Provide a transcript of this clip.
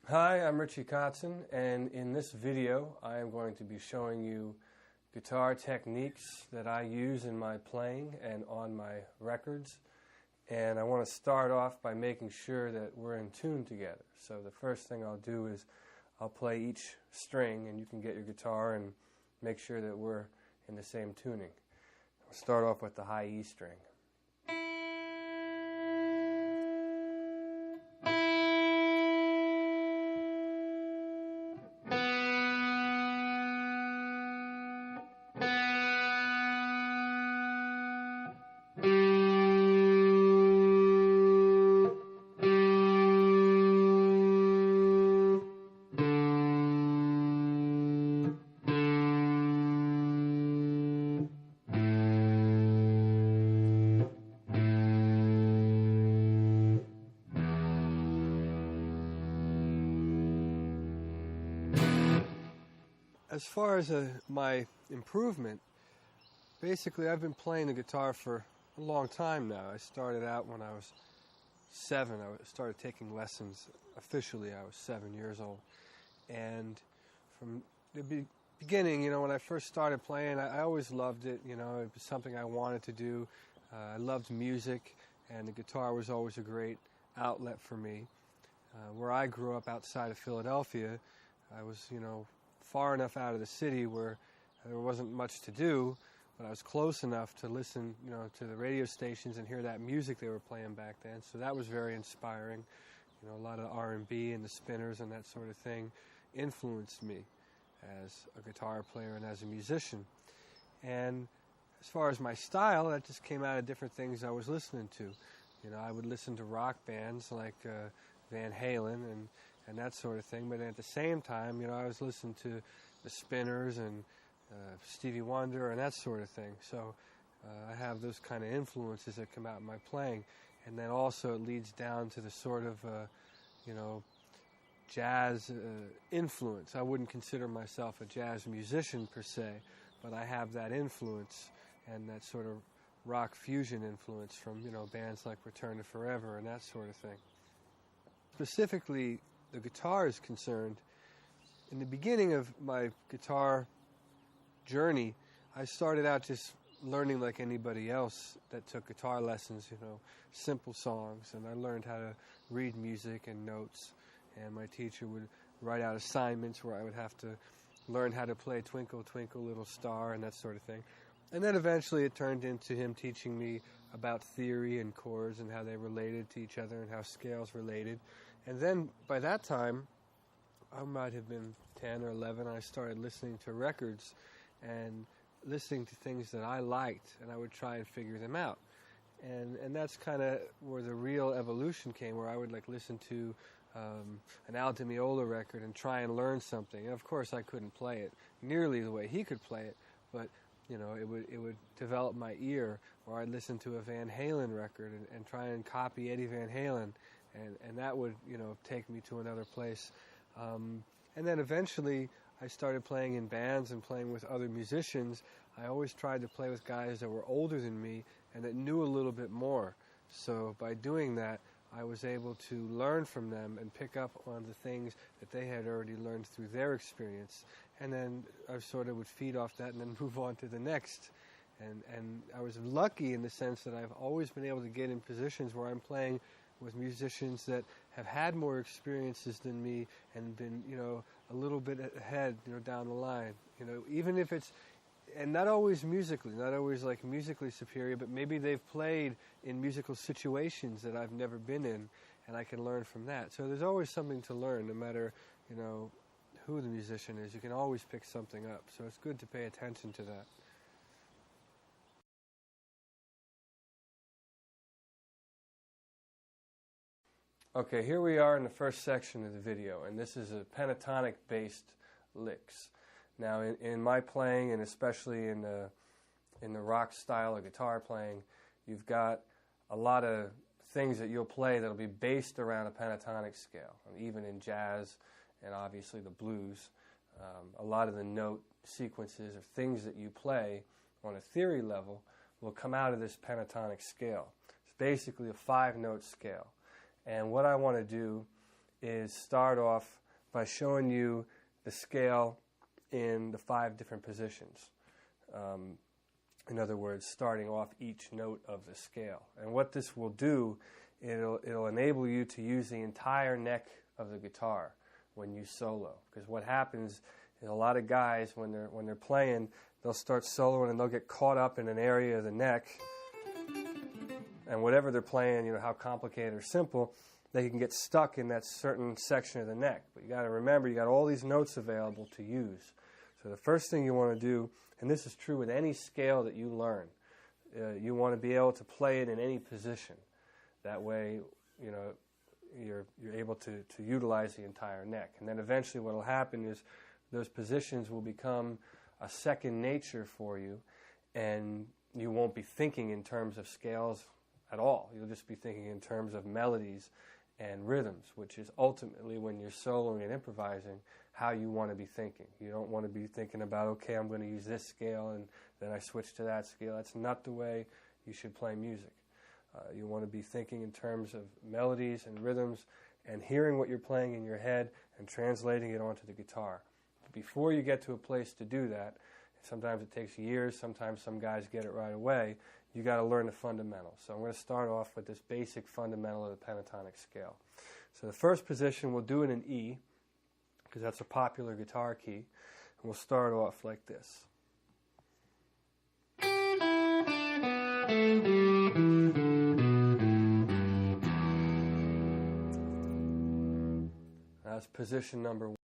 Hi, I'm Richie Kotzen, and in this video I am going to be showing you guitar techniques that I use in my playing and on my records. And I want to start off by making sure that we're in tune together. So the first thing I'll do is I'll play each string, and you can get your guitar and make sure that we're in the same tuning. I'll start off with the high E string. As far as my improvement, basically I've been playing the guitar for a long time now. I started out when I was 7. I started taking lessons officially. I was 7 years old. And from the beginning, when I first started playing, I always loved it. It was something I wanted to do. I loved music, and the guitar was always a great outlet for me. Where I grew up outside of Philadelphia, I was, far enough out of the city where there wasn't much to do, but I was close enough to listen, to the radio stations and hear that music they were playing back then. So that was very inspiring. A lot of R&B and the Spinners and that sort of thing influenced me as a guitar player and as a musician. And as far as my style, that just came out of different things I was listening to. I would listen to rock bands like Van Halen and that sort of thing, but at the same time, I was listening to the Spinners and Stevie Wonder and that sort of thing. So I have those kind of influences that come out in my playing, and then also it leads down to the sort of jazz influence. I wouldn't consider myself a jazz musician per se, but I have that influence and that sort of rock fusion influence from bands like Return to Forever and that sort of thing. Specifically, the guitar is concerned, in the beginning of my guitar journey, I started out just learning like anybody else that took guitar lessons, simple songs, and I learned how to read music and notes, and my teacher would write out assignments where I would have to learn how to play Twinkle, Twinkle, Little Star and that sort of thing. And then eventually it turned into him teaching me about theory and chords and how they related to each other and how scales related. And then by that time, I might have been 10 or 11, I started listening to records and listening to things that I liked, and I would try and figure them out. And that's kind of where the real evolution came, where I would listen to an Al Di Meola record and try and learn something. And of course, I couldn't play it nearly the way he could play it, but it would develop my ear, or I'd listen to a Van Halen record and try and copy Eddie Van Halen, and that would, take me to another place. And then eventually I started playing in bands and playing with other musicians. I always tried to play with guys that were older than me and that knew a little bit more. So by doing that, I was able to learn from them and pick up on the things that they had already learned through their experience. And then I sort of would feed off that and then move on to the next. And I was lucky in the sense that I've always been able to get in positions where I'm playing with musicians that have had more experiences than me and been, a little bit ahead, down the line. Even if it's, and not always musically, not always musically superior, but maybe they've played in musical situations that I've never been in, and I can learn from that. So there's always something to learn, no matter, who the musician is. You can always pick something up. So it's good to pay attention to that. Okay, here we are in the first section of the video, and this is a pentatonic-based licks. Now, in my playing, and especially in the rock style of guitar playing, you've got a lot of things that you'll play that'll be based around a pentatonic scale. And even in jazz and obviously the blues, a lot of the note sequences or things that you play on a theory level will come out of this pentatonic scale. It's basically a 5-note scale. And what I want to do is start off by showing you the scale in the 5 different positions. In other words, starting off each note of the scale. And what this will do, it'll enable you to use the entire neck of the guitar when you solo. Because what happens is a lot of guys, when they're playing, they'll start soloing and they'll get caught up in an area of the neck. And whatever they're playing, how complicated or simple, they can get stuck in that certain section of the neck. But you got to remember, you got all these notes available to use. So the first thing you want to do, and this is true with any scale that you learn, you want to be able to play it in any position. That way, you're able to utilize the entire neck. And then eventually what will happen is those positions will become a second nature for you, and you won't be thinking in terms of scales at all. You'll just be thinking in terms of melodies and rhythms, which is ultimately, when you're soloing and improvising, how you want to be thinking. You don't want to be thinking about, okay, I'm going to use this scale and then I switch to that scale. That's not the way you should play music. You want to be thinking in terms of melodies and rhythms and hearing what you're playing in your head and translating it onto the guitar. But before you get to a place to do that, sometimes it takes years, sometimes some guys get it right away, you got to learn the fundamentals. So I'm going to start off with this basic fundamental of the pentatonic scale. So the first position, we'll do it in E, because that's a popular guitar key. And we'll start off like this. That's position number 1.